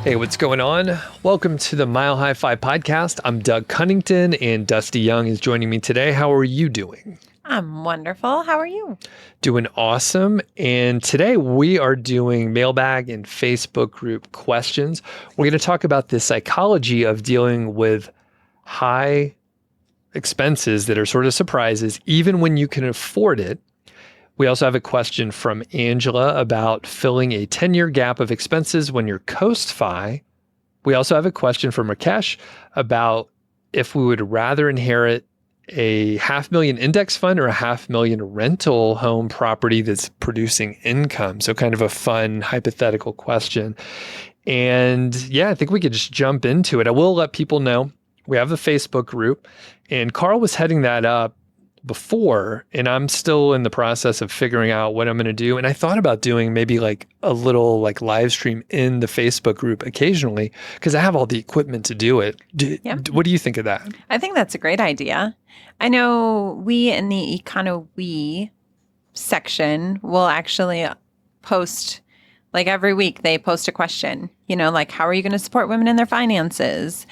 Hey, what's going on? Welcome to the MHFI podcast. I'm Doug Cunnington and Dusty Young is joining me today. How are you doing? I'm wonderful. How are you? Doing awesome. And today we are doing mailbag and Facebook group questions. We're going to talk about the psychology of dealing with high expenses that are sort of surprises, even when you can afford it. We also have a question from Angela about filling a 10-year gap of expenses when you're CoastFI. We also have a question from Rakesh about if we would rather inherit a $500,000 index fund or a $500,000 rental home property that's producing income. So kind of a fun hypothetical question. And yeah, I think we could just jump into it. I will let people know we have the Facebook group, and Carl was heading that up before, and I'm still in the process of figuring out what I'm going to do. And I thought about doing maybe like a little like live stream in the Facebook group occasionally because I have all the equipment to do it. What do you think of that? I think that's a great idea. I know we in the We section will actually post, like every week they post a question, like how are you going to support women in their finances?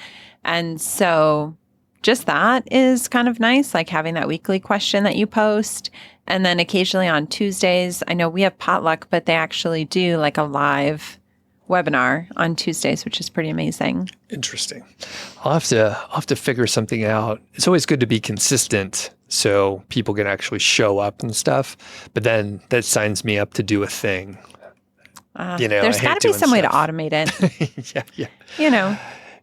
And so just that is kind of nice, like having that weekly question that you post. And then occasionally on Tuesdays, I know we have potluck, but they actually do like a live webinar on Tuesdays, which is pretty amazing. Interesting. I'll have to figure something out. It's always good to be consistent so people can actually show up and stuff. But then that signs me up to do a thing. There's got to be some way to automate it. Yeah.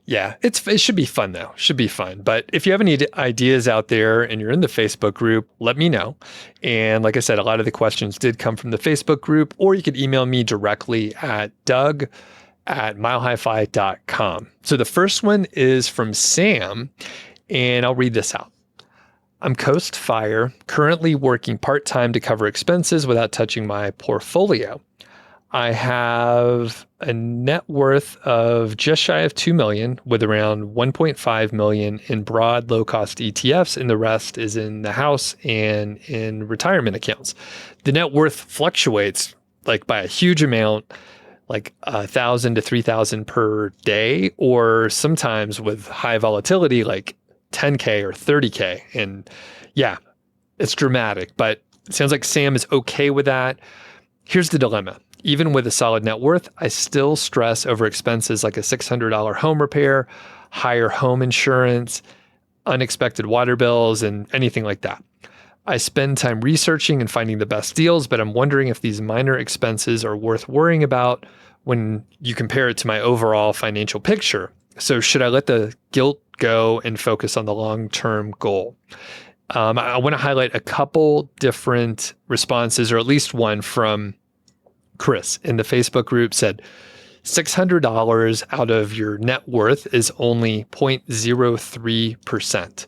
Yeah, it should be fun though. Should be fun. But if you have any ideas out there and you're in the Facebook group, let me know. And like I said, a lot of the questions did come from the Facebook group, or you could email me directly at doug@milehify.com. So the first one is from Sam, and I'll read this out. I'm CoastFI, currently working part-time to cover expenses without touching my portfolio. I have a net worth of just shy of 2 million with around 1.5 million in broad low-cost ETFs, and the rest is in the house and in retirement accounts. The net worth fluctuates like by a huge amount, like 1,000 to 3,000 per day, or sometimes with high volatility, like 10K or 30K. And yeah, it's dramatic, but it sounds like Sam is okay with that. Here's the dilemma. Even with a solid net worth, I still stress over expenses like a $600 home repair, higher home insurance, unexpected water bills, and anything like that. I spend time researching and finding the best deals, but I'm wondering if these minor expenses are worth worrying about when you compare it to my overall financial picture. So should I let the guilt go and focus on the long-term goal? I want to highlight a couple different responses, or at least one from Chris in the Facebook group. Said $600 out of your net worth is only 0.03%.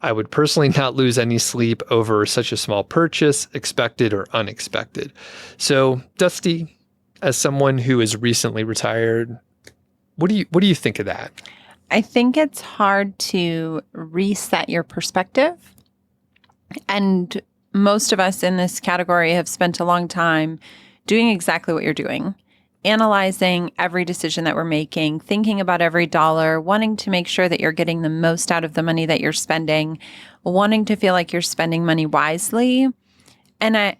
I would personally not lose any sleep over such a small purchase, expected or unexpected. So Dusty, as someone who is recently retired, what do you think of that? I think it's hard to reset your perspective. And most of us in this category have spent a long time doing exactly what you're doing, analyzing every decision that we're making, thinking about every dollar, wanting to make sure that you're getting the most out of the money that you're spending, wanting to feel like you're spending money wisely. And I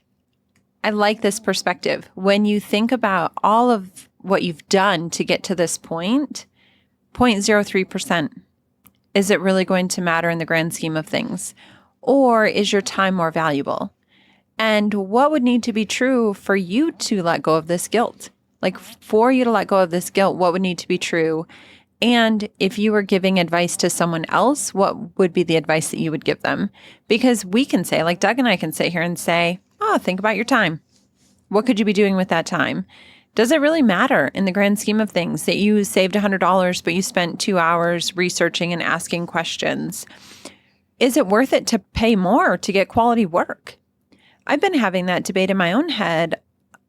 like this perspective. When you think about all of what you've done to get to this point, 0.03%, is it really going to matter in the grand scheme of things? Or is your time more valuable? And what would need to be true for you to let go of this guilt? Like for you to let go of this guilt, what would need to be true? And if you were giving advice to someone else, what would be the advice that you would give them? Because we can say, like Doug and I can sit here and say, think about your time. What could you be doing with that time? Does it really matter in the grand scheme of things that you saved $100, but you spent 2 hours researching and asking questions? Is it worth it to pay more to get quality work? I've been having that debate in my own head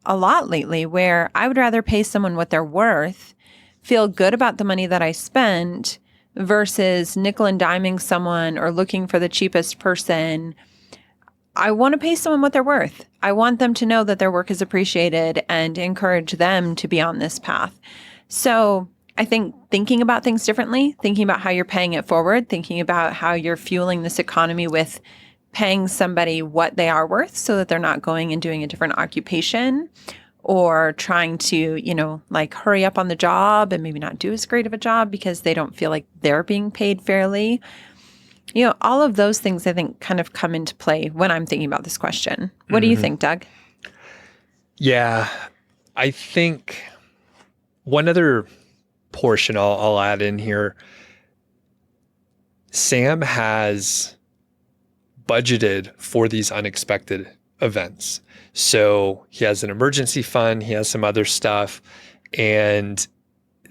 a lot lately, where I would rather pay someone what they're worth, feel good about the money that I spent, versus nickel and diming someone or looking for the cheapest person. I want to pay someone what they're worth. I want them to know that their work is appreciated and encourage them to be on this path. So I think thinking about things differently, thinking about how you're paying it forward, thinking about how you're fueling this economy with paying somebody what they are worth so that they're not going and doing a different occupation or trying to, like hurry up on the job and maybe not do as great of a job because they don't feel like they're being paid fairly. All of those things I think kind of come into play when I'm thinking about this question. What do you think, Doug? Yeah, I think one other portion I'll add in here, Sam has budgeted for these unexpected events. So he has an emergency fund, he has some other stuff, and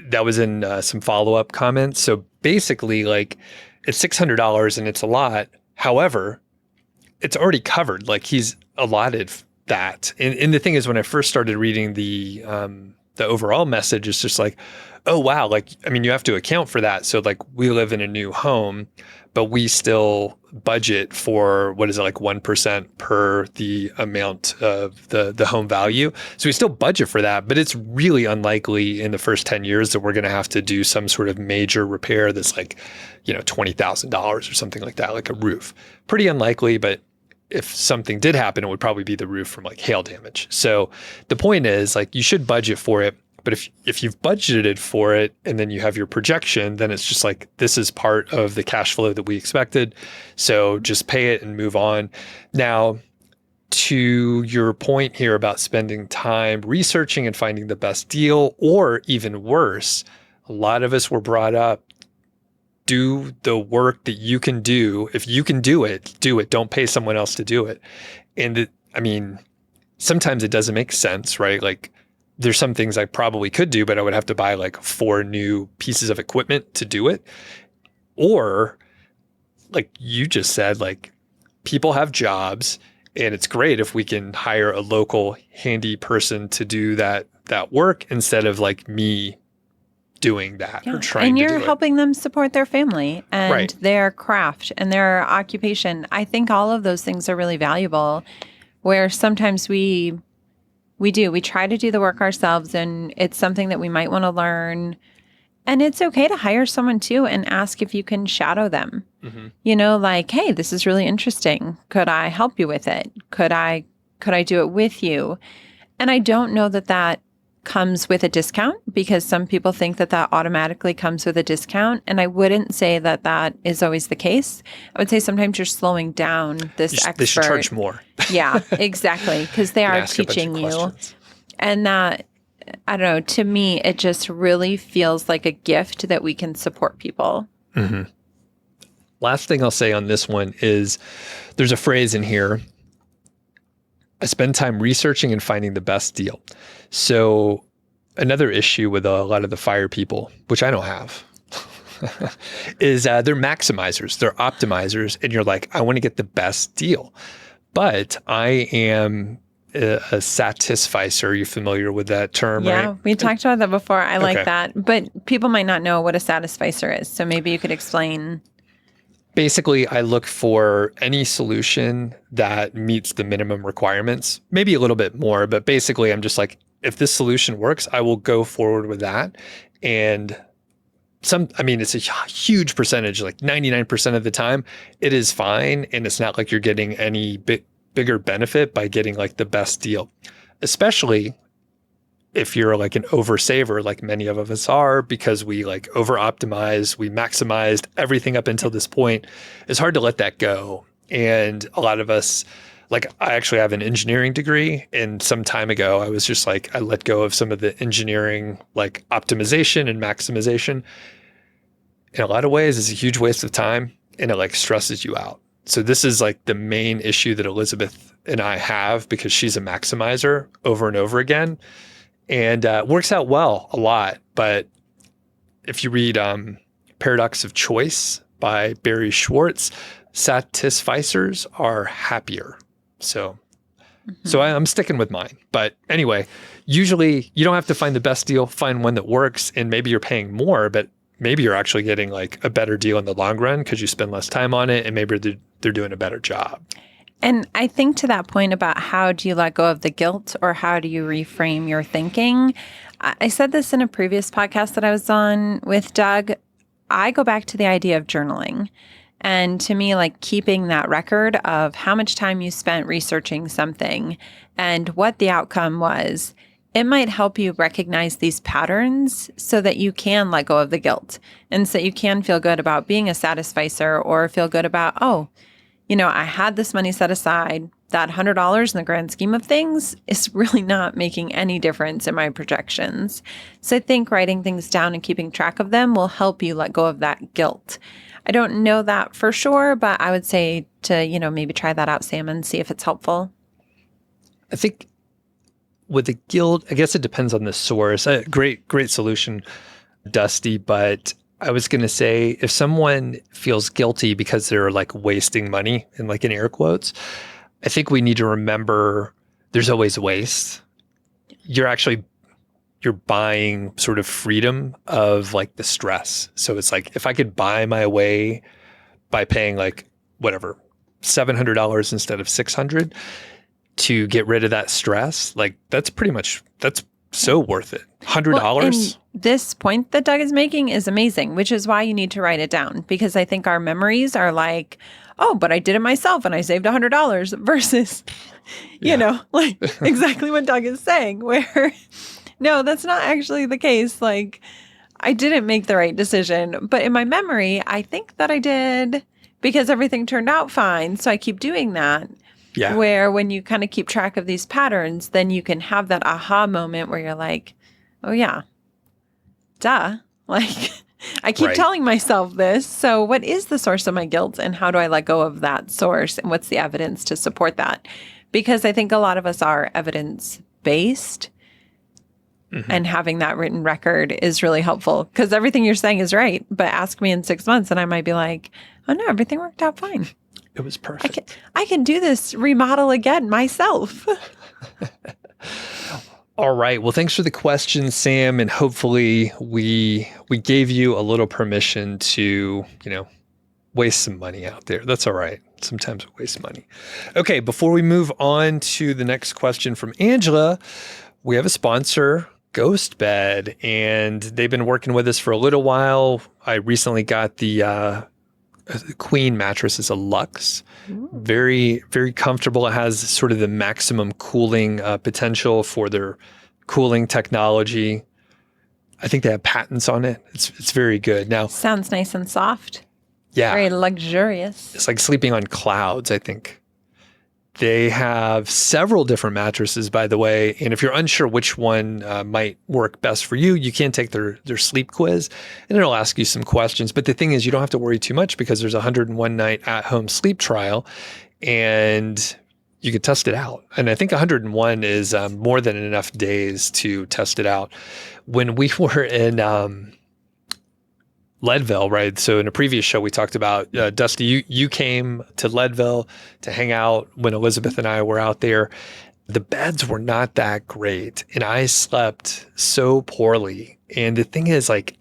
that was in some follow-up comments. So basically, like, it's $600 and it's a lot. However, it's already covered. Like, he's allotted that. And the thing is, when I first started reading the overall message, it's just like, oh, wow. Like, I mean, you have to account for that. So like, we live in a new home, but we still budget for, what is it, like 1% per the amount of the home value. So we still budget for that, but it's really unlikely in the first 10 years that we're going to have to do some sort of major repair that's like, $20,000 or something like that, like a roof. Pretty unlikely, but if something did happen, it would probably be the roof from like hail damage. So the point is, like, you should budget for it. But if you've budgeted for it and then you have your projection, then it's just like, this is part of the cash flow that we expected. So just pay it and move on. Now, to your point here about spending time researching and finding the best deal, or even worse, a lot of us were brought up, do the work that you can do. If you can do it, do it. Don't pay someone else to do it. And sometimes it doesn't make sense, right? Like, there's some things I probably could do, but I would have to buy like 4 new pieces of equipment to do it. Or like you just said, like, people have jobs and it's great if we can hire a local handy person to do that work instead of like me doing that or trying to do it. And you're helping them support their family and right. their craft and their occupation. I think all of those things are really valuable, where sometimes we try to do the work ourselves, and it's something that we might want to learn. And it's okay to hire someone too and ask if you can shadow them. Mm-hmm. Like, hey, this is really interesting. Could I help you with it? Could I do it with you? And I don't know that comes with a discount, because some people think that automatically comes with a discount. And I wouldn't say that is always the case. I would say sometimes you're slowing down this expert. They should charge more. Yeah, exactly. Because they are teaching you. Questions. And that, I don't know, to me, it just really feels like a gift that we can support people. Mm-hmm. Last thing I'll say on this one is there's a phrase in here, I spend time researching and finding the best deal. So another issue with a lot of the FIRE people, which I don't have, is they're maximizers, they're optimizers, and you're like, I want to get the best deal. But I am a Satisficer. Are you familiar with that term? Yeah, right? We talked about that before. I like that. But people might not know what a Satisficer is. So maybe you could explain. Basically, I look for any solution that meets the minimum requirements, maybe a little bit more, but basically I'm just like, if this solution works, I will go forward with that. And it's a huge percentage, like 99% of the time, it is fine. And it's not like you're getting any bigger benefit by getting like the best deal, especially if you're like an oversaver, like many of us are, because we like over optimize, we maximized everything up until this point. It's hard to let that go. And a lot of us, like, I actually have an engineering degree, and some time ago, I was just like, I let go of some of the engineering, like optimization and maximization. In a lot of ways, it's a huge waste of time, and it like stresses you out. So this is like the main issue that Elizabeth and I have, because she's a maximizer over and over again. And works out well a lot. But if you read Paradox of Choice by Barry Schwartz, Satisficers are happier. So I'm sticking with mine. But anyway, usually you don't have to find the best deal, find one that works, and maybe you're paying more, but maybe you're actually getting like a better deal in the long run because you spend less time on it, and maybe they're doing a better job. And I think to that point about how do you let go of the guilt or how do you reframe your thinking, I said this in a previous podcast that I was on with Doug. I go back to the idea of journaling. And to me, like keeping that record of how much time you spent researching something and what the outcome was, it might help you recognize these patterns so that you can let go of the guilt and so that you can feel good about being a Satisficer or feel good about, oh, I had this money set aside. That $100 in the grand scheme of things is really not making any difference in my projections. So I think writing things down and keeping track of them will help you let go of that guilt. I don't know that for sure, but I would say to, maybe try that out, Sam, and see if it's helpful. I think with the guilt, I guess it depends on the source. Great solution, Dusty. But I was going to say, if someone feels guilty because they're like wasting money and like in air quotes, I think we need to remember there's always waste. You're buying sort of freedom of like the stress. So it's like, if I could buy my way by paying like whatever, $700 instead of $600 to get rid of that stress, like that's so worth it. $100. Well, and this point that Doug is making is amazing, which is why you need to write it down, because I think our memories are like, oh, but I did it myself and I saved $100 versus, like exactly what Doug is saying, where no, that's not actually the case. Like I didn't make the right decision, but in my memory, I think that I did because everything turned out fine. So I keep doing that. Yeah. Where when you kind of keep track of these patterns, then you can have that aha moment where you're like, oh yeah, duh. Like I keep telling myself this. So what is the source of my guilt and how do I let go of that source? And what's the evidence to support that? Because I think a lot of us are evidence-based. Mm-hmm. And having that written record is really helpful because everything you're saying is right. But ask me in 6 months and I might be like, oh no, everything worked out fine. It was perfect. I can do this remodel again myself. All right. Well, thanks for the question, Sam. And hopefully we gave you a little permission to, waste some money out there. That's all right. Sometimes we waste money. Okay. Before we move on to the next question from Angela, we have a sponsor, GhostBed, and they've been working with us for a little while. I recently got the Queen mattress is a Luxe. Ooh. Very, very comfortable. It has sort of the maximum cooling potential for their cooling technology. I think they have patents on it. It's very good. Now, sounds nice and soft. Yeah. Very luxurious. It's like sleeping on clouds, I think. They have several different mattresses, by the way. And if you're unsure which one might work best for you, you can take their sleep quiz and it'll ask you some questions. But the thing is, you don't have to worry too much because there's a 101 night at-home sleep trial and you can test it out. And I think 101 is more than enough days to test it out. When we were in Leadville, right? So in a previous show, we talked about, Dusty, you came to Leadville to hang out when Elizabeth and I were out there. The beds were not that great and I slept so poorly. And the thing is, like,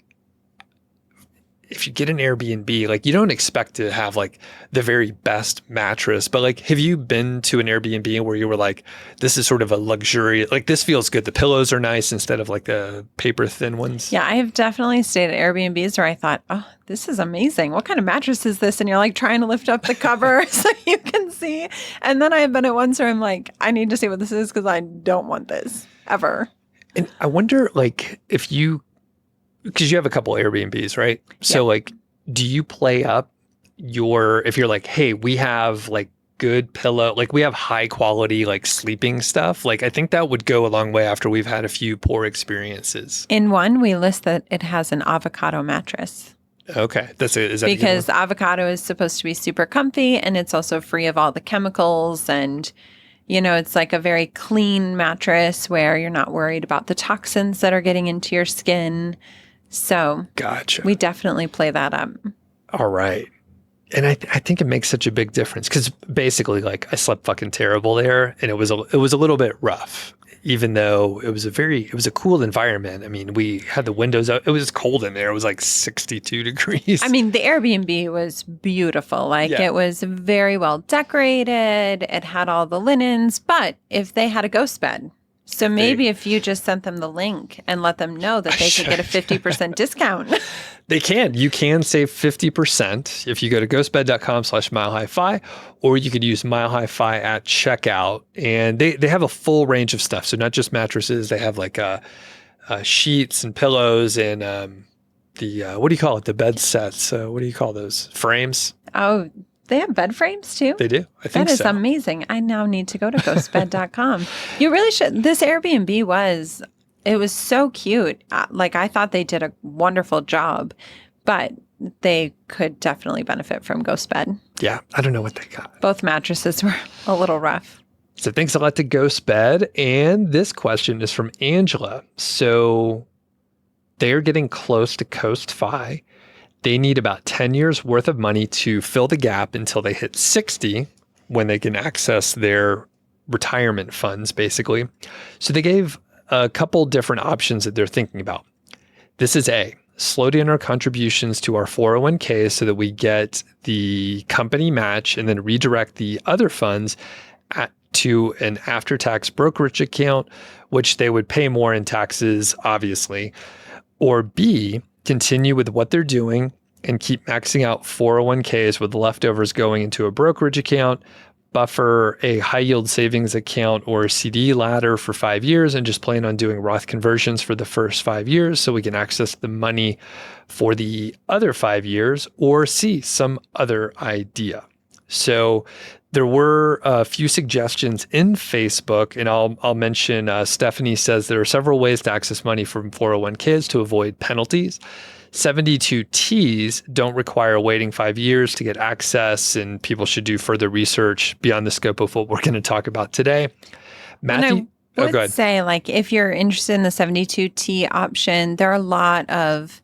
if you get an Airbnb, like, you don't expect to have like the very best mattress, but like, have you been to an Airbnb where you were like, this is sort of a luxury, like this feels good. The pillows are nice instead of like the paper thin ones. Yeah, I have definitely stayed at Airbnbs where I thought, oh, this is amazing. What kind of mattress is this? And you're like trying to lift up the cover so you can see. And then I have been at ones where I'm like, I need to see what this is because I don't want this ever. And I wonder, like, because you have a couple Airbnbs, right? So like, do you play up if you're like, hey, we have like good pillow, like we have high quality, like sleeping stuff. Like, I think that would go a long way after we've had a few poor experiences. In one, we list that it has an avocado mattress. Okay. Is that because avocado is supposed to be super comfy and it's also free of all the chemicals and it's like a very clean mattress where you're not worried about the toxins that are getting into your skin. So gotcha. We definitely play that up. All right. And I think it makes such a big difference because basically, like, I slept fucking terrible there and it was a little bit rough. even though it was a cool environment. I mean, we had the windows up. It was cold in there. It was like 62 degrees. I mean, the Airbnb was beautiful. Like it was very well decorated. It had all the linens, but if they had a ghost bed, so maybe if you just sent them the link and let them know that they could get a 50% discount. They can. You can save 50% if you go to ghostbed.com/milehighfi, or you could use milehighfi at checkout. And they have a full range of stuff. So not just mattresses. They have like sheets and pillows and what do you call it? The bed sets. What do you call those? Frames? Oh, they have bed frames too? They do. I think that is amazing. I now need to go to ghostbed.com. You really should. This Airbnb it was so cute. Like I thought they did a wonderful job, but they could definitely benefit from GhostBed. Yeah. I don't know what they got. Both mattresses were a little rough. So thanks a lot to GhostBed. And this question is from Angela. So they're getting close to CoastFI. They need about 10 years worth of money to fill the gap until they hit 60, when they can access their retirement funds, basically. So they gave a couple different options that they're thinking about. This is A, slow down our contributions to our 401k so that we get the company match and then redirect the other funds to an after-tax brokerage account, which they would pay more in taxes, obviously. Or B, continue with what they're doing and keep maxing out 401ks with leftovers going into a brokerage account, buffer a high yield savings account or CD ladder for 5 years, and just plan on doing Roth conversions for the first 5 years so we can access the money for the other 5 years, or C, some other idea. So there were a few suggestions in Facebook, and I'll mention Stephanie says there are several ways to access money from 401ks to avoid penalties. 72Ts don't require waiting 5 years to get access, and people should do further research beyond the scope of what we're going to talk about today. Matthew? I would say, like, if you're interested in the 72T option, there are a lot of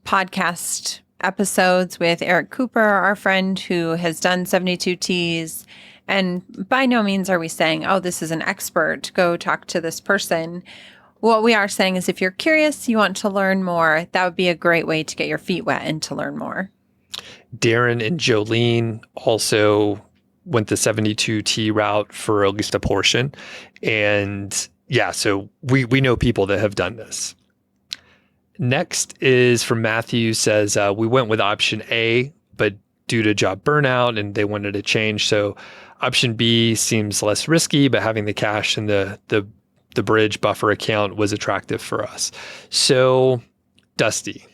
podcast episodes with Eric Cooper, our friend who has done 72Ts. And by no means are we saying, oh, this is an expert, go talk to this person. What we are saying is if you're curious, you want to learn more, that would be a great way to get your feet wet and to learn more. Darren and Jolene also went the 72T route for at least a portion. And yeah, so we know people that have done this. Next is from Matthew, says, we went with option A, but due to job burnout and they wanted to change. So option B seems less risky, but having the cash in the bridge buffer account was attractive for us. So Dusty,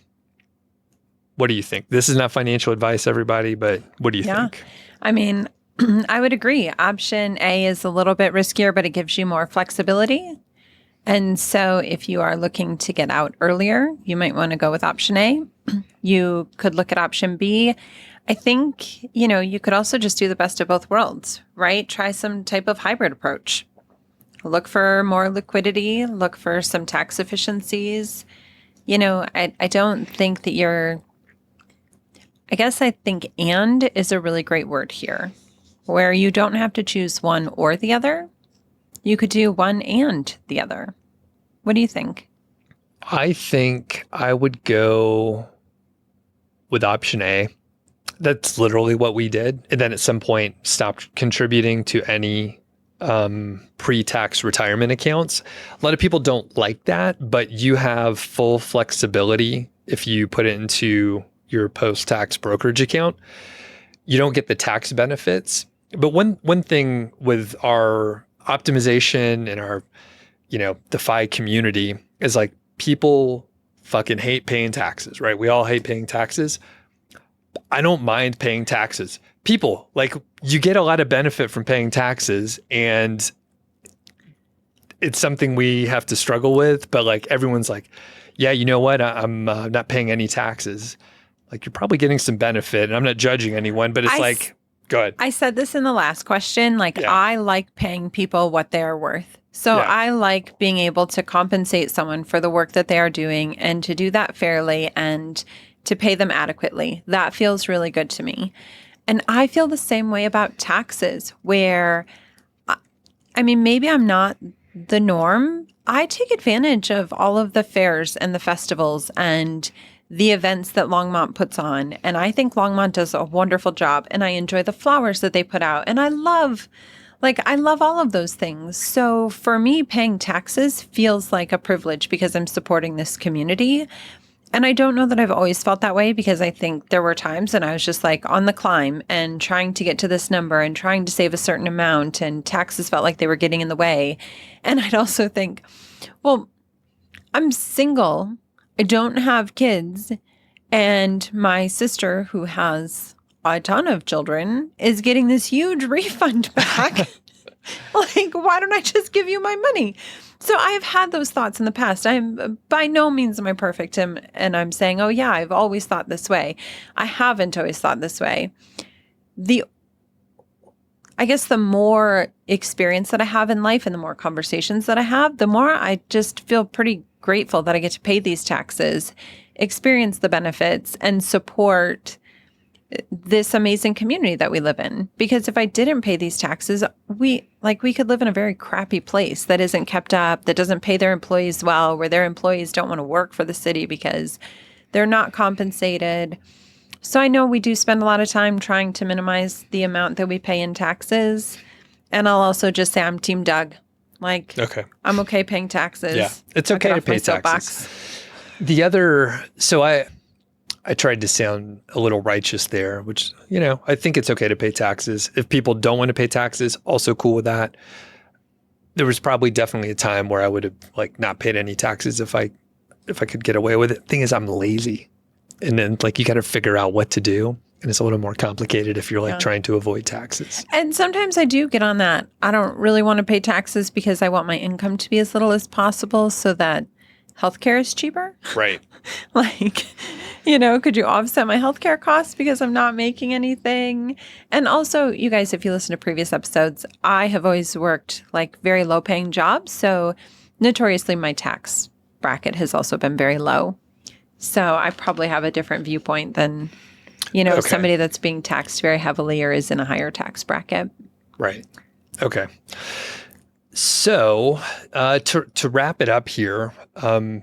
what do you think? This is not financial advice, everybody, but what do you think? I mean, I would agree. Option A is a little bit riskier, but it gives you more flexibility. And so if you are looking to get out earlier, you might want to go with option A. You could look at option B. I think, you could also just do the best of both worlds, right? Try some type of hybrid approach. Look for more liquidity, look for some tax efficiencies. I don't think that I think and is a really great word here, where you don't have to choose one or the other. You could do one and the other. What do you think? I think I would go with option A. That's literally what we did. And then at some point stopped contributing to any pre-tax retirement accounts. A lot of people don't like that, but you have full flexibility if you put it into your post-tax brokerage account. You don't get the tax benefits. But one thing with our optimization and our, the FI community is like people fucking hate paying taxes, right? We all hate paying taxes. I don't mind paying taxes. People, like, you get a lot of benefit from paying taxes, and it's something we have to struggle with. But like, everyone's like, yeah, you know what? I'm not paying any taxes. Like, you're probably getting some benefit, and I'm not judging anyone, but it's go ahead. I said this in the last question. I like paying people what they are worth. So I like being able to compensate someone for the work that they are doing and to do that fairly and to pay them adequately. That feels really good to me. And I feel the same way about taxes, where, maybe I'm not the norm. I take advantage of all of the fairs and the festivals and the events that Longmont puts on. And I think Longmont does a wonderful job. And I enjoy the flowers that they put out. And I love all of those things. So for me, paying taxes feels like a privilege because I'm supporting this community. And I don't know that I've always felt that way, because I think there were times when I was just like on the climb and trying to get to this number and trying to save a certain amount, and taxes felt like they were getting in the way. And I'd also think, well, I'm single. I don't have kids. And my sister, who has a ton of children, is getting this huge refund back. Like, why don't I just give you my money? So I've had those thoughts in the past. I'm by no means am I perfect. And I'm saying, oh yeah, I've always thought this way. I haven't always thought this way. I guess the more experience that I have in life and the more conversations that I have, the more I just feel pretty grateful that I get to pay these taxes, experience the benefits, and support this amazing community that we live in. Because if I didn't pay these taxes, we could live in a very crappy place that isn't kept up, that doesn't pay their employees well, where their employees don't want to work for the city because they're not compensated. So I know we do spend a lot of time trying to minimize the amount that we pay in taxes. And I'll also just say I'm Team Doug. Like, okay, I'm okay paying taxes. Yeah, it's okay to pay taxes. So I tried to sound a little righteous there, which, I think it's okay to pay taxes. If people don't want to pay taxes, also cool with that. There was probably definitely a time where I would have not paid any taxes if I could get away with it. Thing is, I'm lazy. And then you got to figure out what to do. And it's a little more complicated if you're trying to avoid taxes. And sometimes I do get on that. I don't really want to pay taxes because I want my income to be as little as possible so that healthcare is cheaper. Right. Could you offset my healthcare costs because I'm not making anything? And also, you guys, if you listen to previous episodes, I have always worked very low paying jobs. So notoriously, my tax bracket has also been very low. So I probably have a different viewpoint than, somebody that's being taxed very heavily or is in a higher tax bracket. Right. Okay. So to wrap it up here,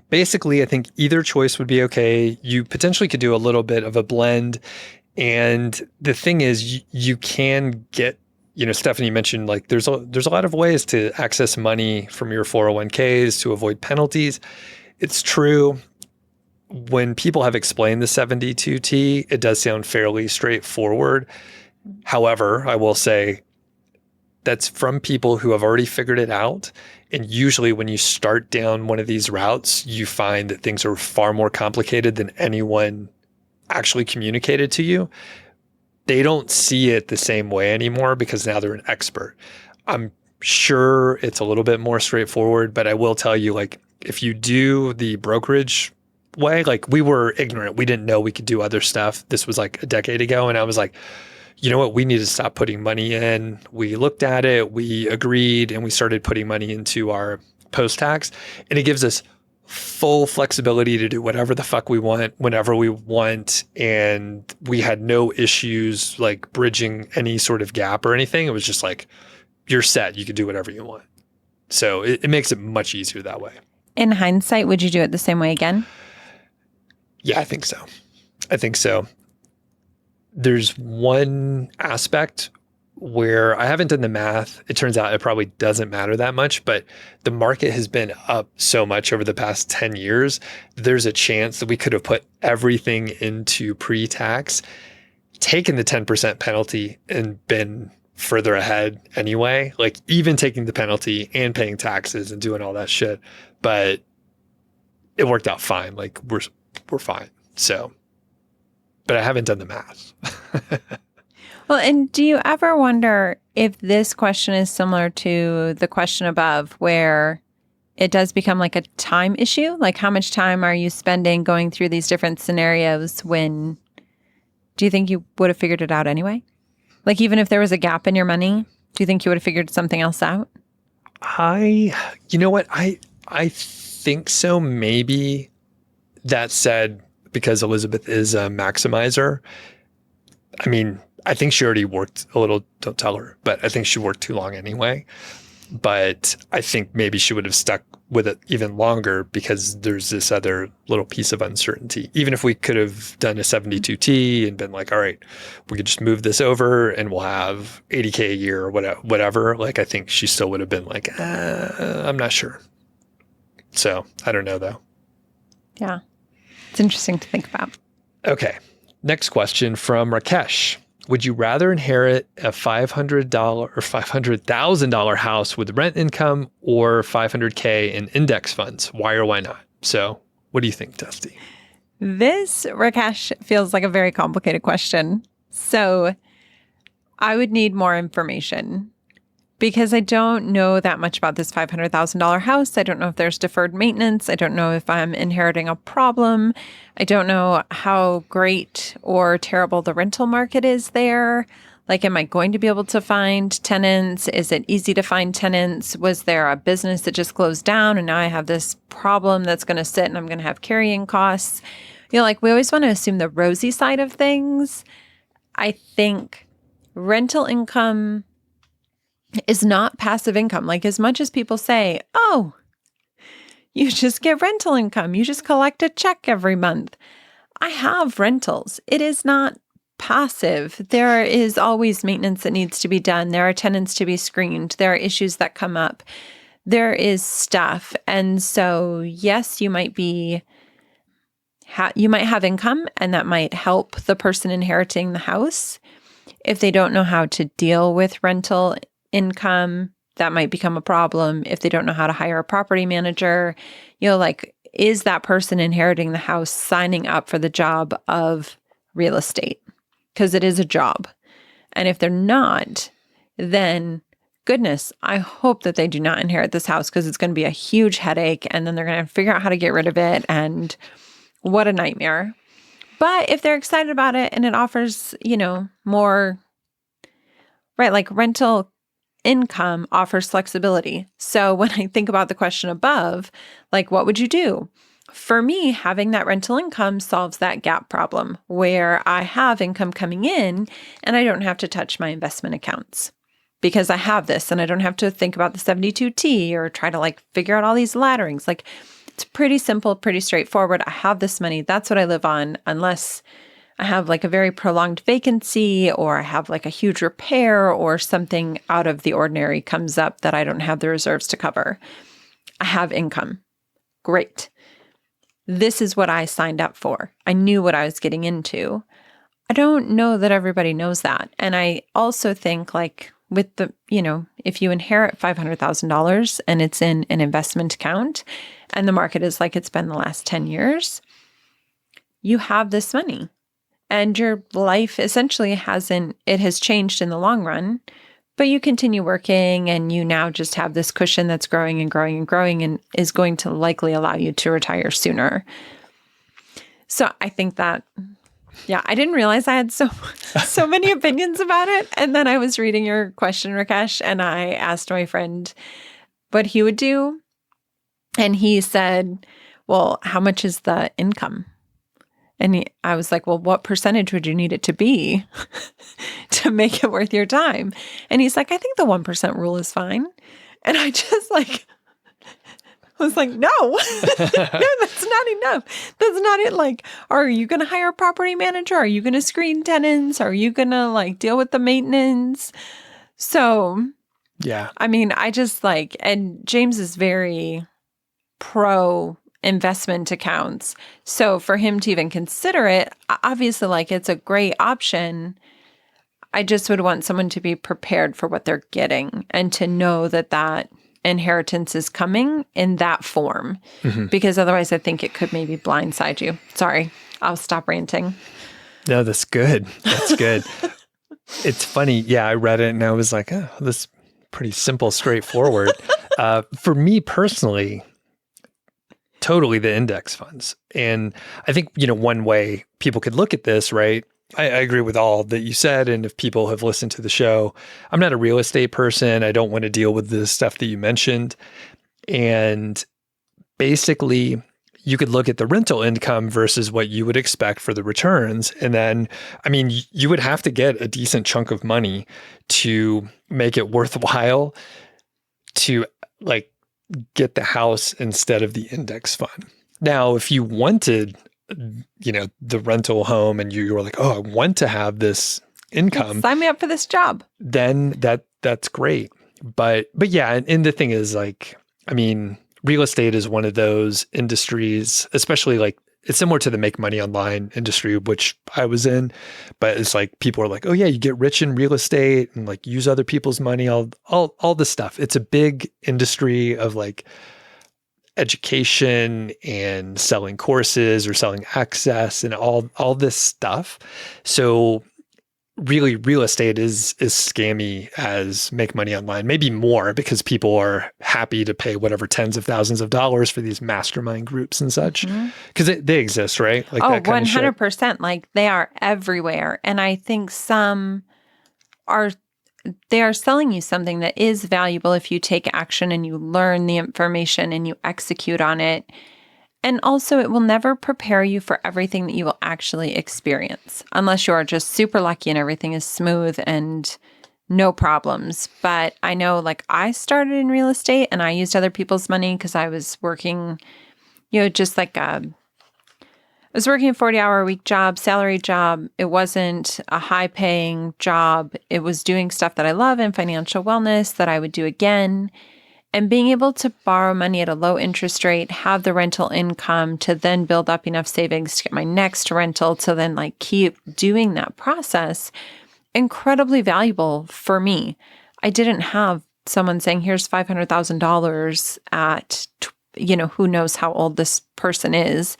basically, I think either choice would be okay. You potentially could do a little bit of a blend. And the thing is, you can get, Stephanie mentioned, there's a lot of ways to access money from your 401ks to avoid penalties. It's true. When people have explained the 72T, it does sound fairly straightforward. However, I will say, that's from people who have already figured it out. And usually when you start down one of these routes, you find that things are far more complicated than anyone actually communicated to you. They don't see it the same way anymore because now they're an expert. I'm sure it's a little bit more straightforward, but I will tell you, if you do the brokerage way, we were ignorant. We didn't know we could do other stuff. This was a decade ago. And I was like, you know what, we need to stop putting money in. We looked at it, we agreed, and we started putting money into our post-tax. And it gives us full flexibility to do whatever the fuck we want, whenever we want. And we had no issues bridging any sort of gap or anything. It was just you're set. You can do whatever you want. So it makes it much easier that way. In hindsight, would you do it the same way again? Yeah, I think so. There's one aspect where I haven't done the math. It turns out it probably doesn't matter that much, but the market has been up so much over the past 10 years. There's a chance that we could have put everything into pre-tax, taken the 10% penalty, and been further ahead anyway. Even taking the penalty and paying taxes and doing all that shit. But it worked out fine. We're fine. So, but I haven't done the math. Well, and do you ever wonder if this question is similar to the question above, where it does become a time issue? How much time are you spending going through these different scenarios when do you think you would have figured it out anyway? Even if there was a gap in your money, do you think you would have figured something else out? You know what? I think so. Maybe. That said, because Elizabeth is a maximizer, I think she already worked a little, don't tell her, but I think she worked too long anyway. But I think maybe she would have stuck with it even longer because there's this other little piece of uncertainty. Even if we could have done a 72T and been like, all right, we could just move this over and we'll have 80K a year or whatever. Like, I think she still would have been like, I'm not sure. So I don't know though. Yeah. It's interesting to think about. Okay. Next question from Rakesh. Would you rather inherit a $500 or $500,000 house with rent income or $500K in index funds? Why or why not? So what do you think, Dusty? This, Rakesh, feels like a very complicated question. So I would need more information because I don't know that much about this $500,000 house. I don't know if there's deferred maintenance. I don't know if I'm inheriting a problem. I don't know how great or terrible the rental market is there. Like, am I going to be able to find tenants? Is it easy to find tenants? Was there a business that just closed down and now I have this problem that's going to sit and I'm going to have carrying costs? You know, like, we always want to assume the rosy side of things. I think rental income is not passive income. Like, as much as people say, oh, you just get rental income, you just collect a check every month. I have rentals. It is not passive. There is always maintenance that needs to be done. There are tenants to be screened. There are issues that come up. There is stuff. And so, yes, you might have income, and that might help the person inheriting the house. If they don't know how to deal with rental income, that might become a problem. If they don't know how to hire a property manager, you know, like, is that person inheriting the house signing up for the job of real estate? Because it is a job. And if they're not, then goodness, I hope that they do not inherit this house, because it's going to be a huge headache. And then they're going to figure out how to get rid of it. And what a nightmare. But if they're excited about it and it offers, you know, more, right, like rental income offers flexibility. So when I think about the question above, like, what would you do? For me, having that rental income solves that gap problem where I have income coming in and I don't have to touch my investment accounts because I have this, and I don't have to think about the 72T or try to like figure out all these ladderings. Like, it's pretty simple, pretty straightforward. I have this money. That's what I live on, unless I have like a very prolonged vacancy, or I have like a huge repair, or something out of the ordinary comes up that I don't have the reserves to cover. I have income. Great. This is what I signed up for. I knew what I was getting into. I don't know that everybody knows that. And I also think, like, with the, you know, if you inherit $500,000 and it's in an investment account and the market is like it's been the last 10 years, you have this money. And your life essentially has changed in the long run, but you continue working and you now just have this cushion that's growing and growing and growing and is going to likely allow you to retire sooner. So I think that, yeah, I didn't realize I had so many opinions about it. And then I was reading your question, Rakesh, and I asked my friend what he would do. And he said, well, how much is the income? And I was like, well, what percentage would you need it to be to make it worth your time? And he's like, I think the 1% rule is fine. And I just like, was like, no, no, that's not enough. That's not it. Like, are you going to hire a property manager? Are you going to screen tenants? Are you going to like deal with the maintenance? So, yeah, I mean, I just like, and James is very pro investment accounts. So for him to even consider it, obviously, like, it's a great option. I just would want someone to be prepared for what they're getting and to know that that inheritance is coming in that form, because otherwise I think it could maybe blindside you. Sorry, I'll stop ranting. No, that's good. That's good. It's funny. Yeah, I read it and I was like, oh, this is pretty simple, straightforward. For me personally, totally the index funds. And I think, you know, one way people could look at this, right? I agree with all that you said. And if people have listened to the show, I'm not a real estate person. I don't want to deal with the stuff that you mentioned. And basically, you could look at the rental income versus what you would expect for the returns. And then, I mean, you would have to get a decent chunk of money to make it worthwhile to like get the house instead of the index fund. Now, if you wanted, the rental home and you were like, oh, I want to have this income, sign me up for this job, then that's great. But yeah, and the thing is like, I mean, real estate is one of those industries, especially like it's similar to the make money online industry, which I was in, but it's like people are like, oh yeah, you get rich in real estate and like use other people's money, all this stuff. It's a big industry of like education and selling courses or selling access and all this stuff. So really real estate is scammy as make money online, maybe more because people are happy to pay whatever tens of thousands of dollars for these mastermind groups and such because they exist, right? Like that kind 100%. Like they are everywhere. And I think they are selling you something that is valuable if you take action and you learn the information and you execute on it. And also, it will never prepare you for everything that you will actually experience, unless you are just super lucky and everything is smooth and no problems. But I know, like, I started in real estate and I used other people's money because I was working, just like I was working a 40-hour-a-week job, salary job. It wasn't a high-paying job. It was doing stuff that I love in financial wellness that I would do again. And being able to borrow money at a low interest rate, have the rental income to then build up enough savings to get my next rental to then like keep doing that process, incredibly valuable for me. I didn't have someone saying, here's $500,000 at, who knows how old this person is.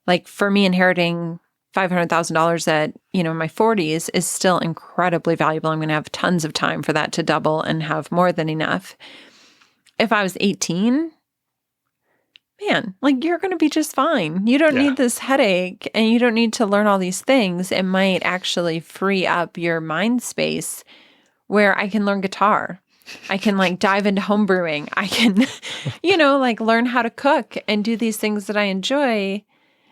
Like for me, inheriting $500,000 at, my 40s is still incredibly valuable. I'm going to have tons of time for that to double and have more than enough. If I was 18, man, like you're going to be just fine. You don't need this headache and you don't need to learn all these things. It might actually free up your mind space where I can learn guitar. I can like dive into home brewing. I can, like learn how to cook and do these things that I enjoy.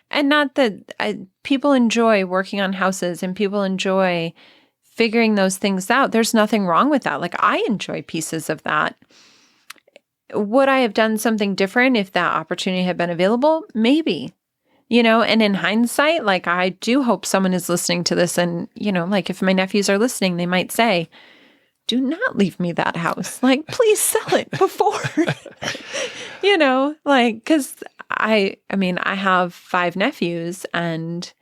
And not that people enjoy working on houses and people enjoy figuring those things out. There's nothing wrong with that. Like I enjoy pieces of that. Would I have done something different if that opportunity had been available? Maybe, and in hindsight, like I do hope someone is listening to this and, like if my nephews are listening, they might say, do not leave me that house. Like, please sell it before, like, cause I have 5 nephews and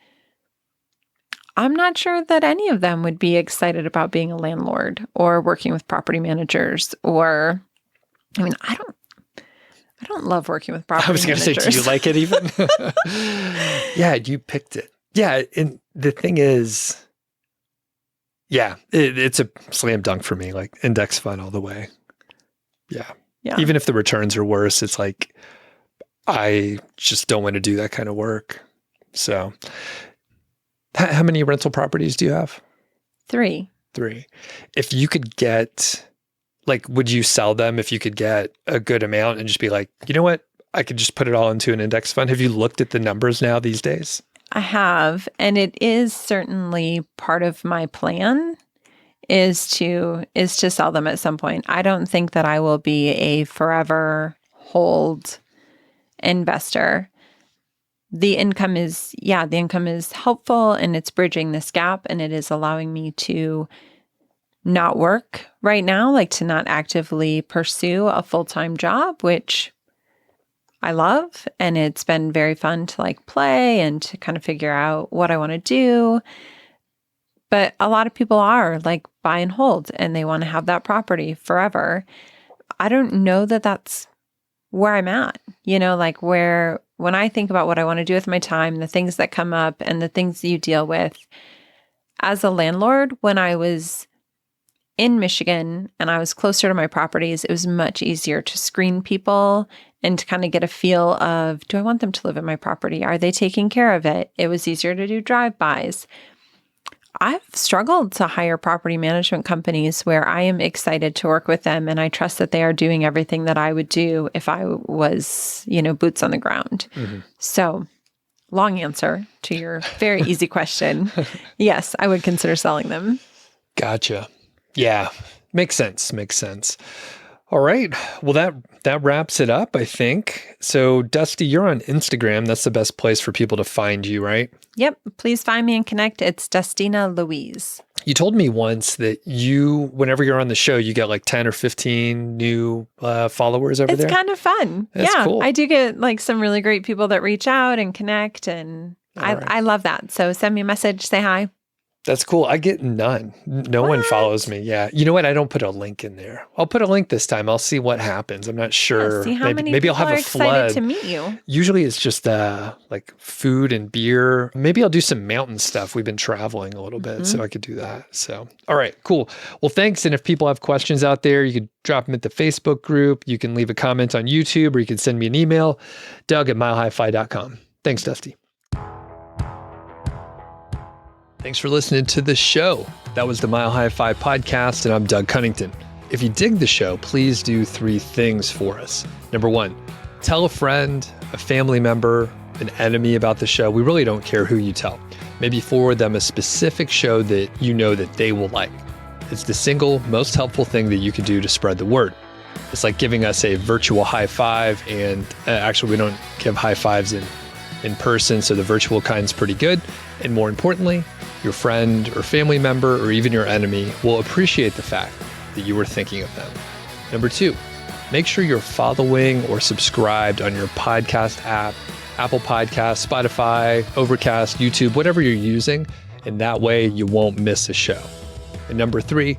I'm not sure that any of them would be excited about being a landlord or working with property managers or I don't love working with property managers. I was going to say, do you like it even? Yeah, you picked it. Yeah, and the thing is, it's a slam dunk for me, like index fund all the way. Yeah. Even if the returns are worse, it's like, I just don't want to do that kind of work. So how many rental properties do you have? 3. If you could get... like, would you sell them if you could get a good amount and just be like, you know what? I could just put it all into an index fund. Have you looked at the numbers now these days? I have. And it is certainly part of my plan is to sell them at some point. I don't think that I will be a forever hold investor. The income is helpful and it's bridging this gap and it is allowing me to not work right now, like to not actively pursue a full-time job, which I love. And it's been very fun to like play and to kind of figure out what I want to do. But a lot of people are like buy and hold and they want to have that property forever. I don't know that that's where I'm at, like when I think about what I want to do with my time, the things that come up and the things that you deal with as a landlord, when I was in Michigan and I was closer to my properties, it was much easier to screen people and to kind of get a feel of, do I want them to live in my property? Are they taking care of it? It was easier to do drive-bys. I've struggled to hire property management companies where I am excited to work with them and I trust that they are doing everything that I would do if I was, boots on the ground. Mm-hmm. So, long answer to your very easy question. Yes, I would consider selling them. Gotcha. Yeah, makes sense. All right. Well, that wraps it up, I think. So, Dusty, you're on Instagram. That's the best place for people to find you, right? Yep. Please find me and connect. It's Dustina Louise. You told me once that whenever you're on the show, you get like 10 or 15 new followers over there. It's kind of fun. That's cool. I do get like some really great people that reach out and connect, and I love that. So send me a message, say hi. That's cool. I get none. No one follows me. Yeah. You know what? I don't put a link in there. I'll put a link this time. I'll see what happens. I'm not sure. Yeah, see how many maybe people I'll have are a flood. excited to meet you. Usually it's just like food and beer. Maybe I'll do some mountain stuff. We've been traveling a little bit, so I could do that. So, all right, cool. Well, thanks. And if people have questions out there, you could drop them at the Facebook group. You can leave a comment on YouTube, or you can send me an email, Doug@milehify.com. Thanks, Dusty. Thanks for listening to the show. That was the Mile High Fi podcast, and I'm Doug Cunnington. If you dig the show, please do 3 things for us. Number 1, tell a friend, a family member, an enemy about the show. We really don't care who you tell. Maybe forward them a specific show that you know that they will like. It's the single most helpful thing that you can do to spread the word. It's like giving us a virtual high five, and actually we don't give high fives in person, so the virtual kind's pretty good. And more importantly, your friend or family member or even your enemy will appreciate the fact that you were thinking of them. Number 2, make sure you're following or subscribed on your podcast app, Apple Podcasts, Spotify, Overcast, YouTube, whatever you're using, and that way you won't miss a show. And number 3,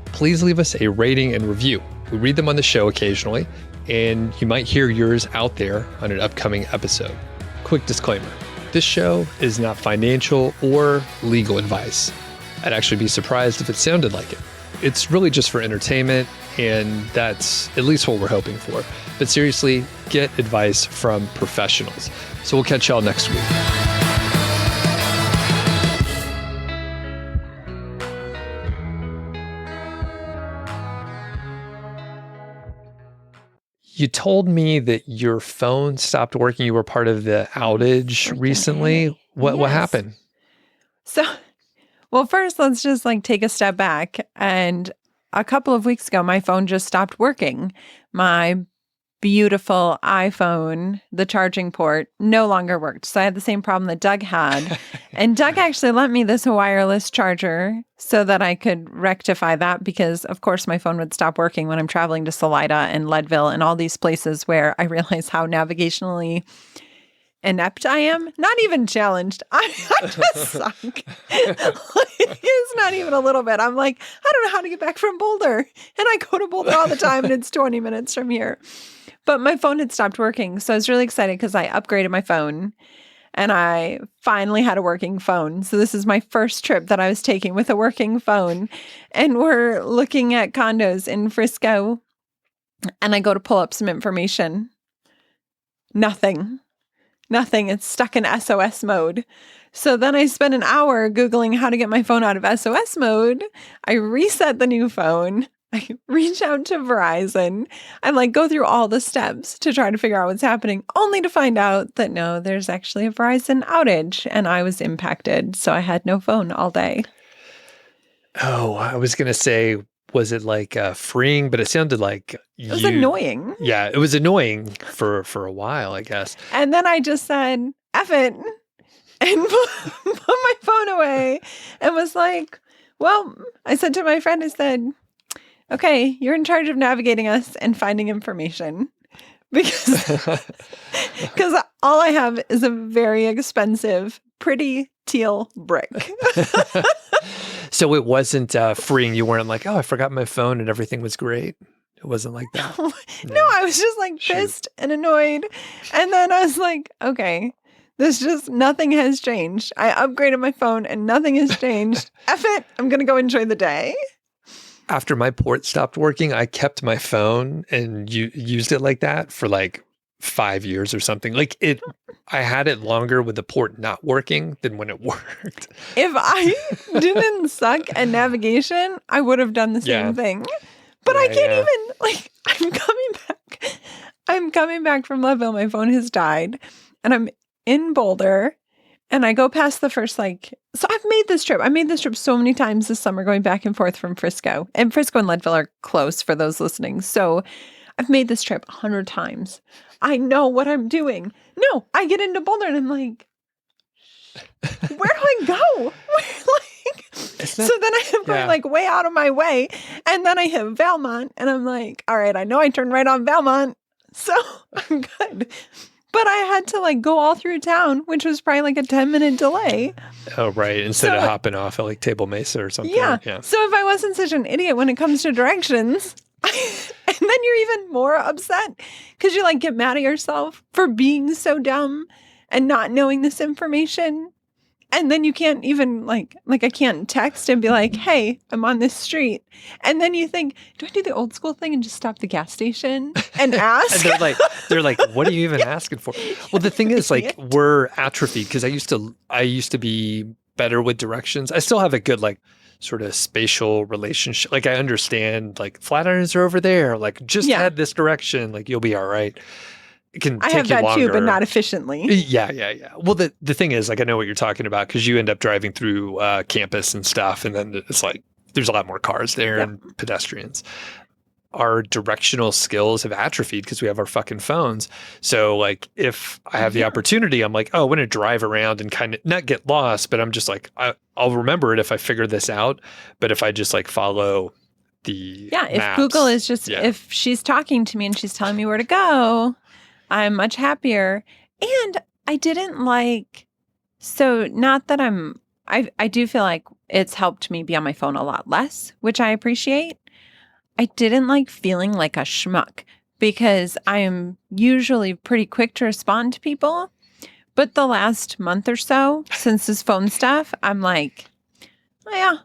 please leave us a rating and review. We read them on the show occasionally, and you might hear yours out there on an upcoming episode. Quick disclaimer. This show is not financial or legal advice. I'd actually be surprised if it sounded like it. It's really just for entertainment, and that's at least what we're hoping for. But seriously, get advice from professionals. So we'll catch y'all next week. You told me that your phone stopped working. You were part of the outage recently. What happened? So, well, first, let's just like take a step back. And a couple of weeks ago, my phone just stopped working. My beautiful iPhone, the charging port, no longer worked. So I had the same problem that Doug had. And Doug actually lent me this wireless charger so that I could rectify that, because, of course, my phone would stop working when I'm traveling to Salida and Leadville and all these places where I realize how navigationally inept I am. Not even challenged. I just suck. It's not even a little bit. I'm like, I don't know how to get back from Boulder. And I go to Boulder all the time, and it's 20 minutes from here. But my phone had stopped working. So I was really excited because I upgraded my phone and I finally had a working phone. So this is my first trip that I was taking with a working phone. And we're looking at condos in Frisco. And I go to pull up some information. Nothing. It's stuck in SOS mode. So then I spent an hour Googling how to get my phone out of SOS mode. I reset the new phone. I reach out to Verizon and like go through all the steps to try to figure out what's happening, only to find out that no, there's actually a Verizon outage and I was impacted. So I had no phone all day. Oh, I was going to say, was it like freeing? But it sounded like it was annoying. Yeah, it was annoying for a while, I guess. And then I just said, F it, and put my phone away and was like, well, I said to my friend, I said, okay, you're in charge of navigating us and finding information, because all I have is a very expensive, pretty teal brick. So it wasn't freeing. You weren't like, oh, I forgot my phone and everything was great. It wasn't like that. No, I was just like pissed and annoyed. And then I was like, okay, nothing has changed. I upgraded my phone and nothing has changed. F it. I'm going to go enjoy the day. After my port stopped working, I kept my phone and used it like that for like 5 years or something. Like I had it longer with the port not working than when it worked. If I didn't suck at navigation, I would have done the same thing. But I can't even, like, I'm coming back from Leadville. My phone has died and I'm in Boulder And I go past the first, so I've made this trip. I made this trip so many times this summer going back and forth from Frisco. And Frisco and Leadville are close for those listening. So I've made this trip 100 times. I know what I'm doing. No, I get into Boulder and I'm like, where do I go? So then I am going way out of my way. And then I hit Valmont and I'm like, all right, I know I turned right on Valmont. So I'm good. But I had to go all through town, which was probably a 10-minute delay. Oh, right. Instead of hopping off at Table Mesa or something. Yeah. So if I wasn't such an idiot when it comes to directions, and then you're even more upset because you get mad at yourself for being so dumb and not knowing this information. And then you can't even I can't text and be like, hey, I'm on this street. And then you think, do I do the old school thing and just stop the gas station and ask? And they're like, what are you even asking for? Well, the thing is we're atrophied because I used to be better with directions. I still have a good sort of spatial relationship. I understand Flatirons are over there. Just head this direction. You'll be all right. It can take you longer. I have that too, but not efficiently. Yeah. Well, the thing is, I know what you're talking about because you end up driving through campus and stuff, and then it's there's a lot more cars there and pedestrians. Our directional skills have atrophied because we have our fucking phones. So if I have the opportunity, I'm oh, I want to drive around and kind of not get lost, but I'm just I'll remember it if I figure this out. But if I just follow the if maps, Google is just if she's talking to me and she's telling me where to go, I'm much happier. And I didn't so not that I do feel like it's helped me be on my phone a lot less, which I appreciate. I didn't like feeling like a schmuck because I am usually pretty quick to respond to people. But the last month or so since this phone stuff, I'm oh yeah,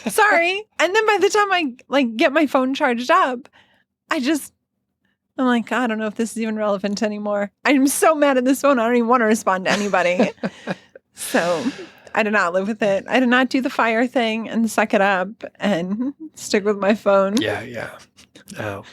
sorry. And then by the time I get my phone charged up, I'm I don't know if this is even relevant anymore. I'm so mad at this phone. I don't even want to respond to anybody. So I did not live with it. I did not do the fire thing and suck it up and stick with my phone. Yeah. Oh.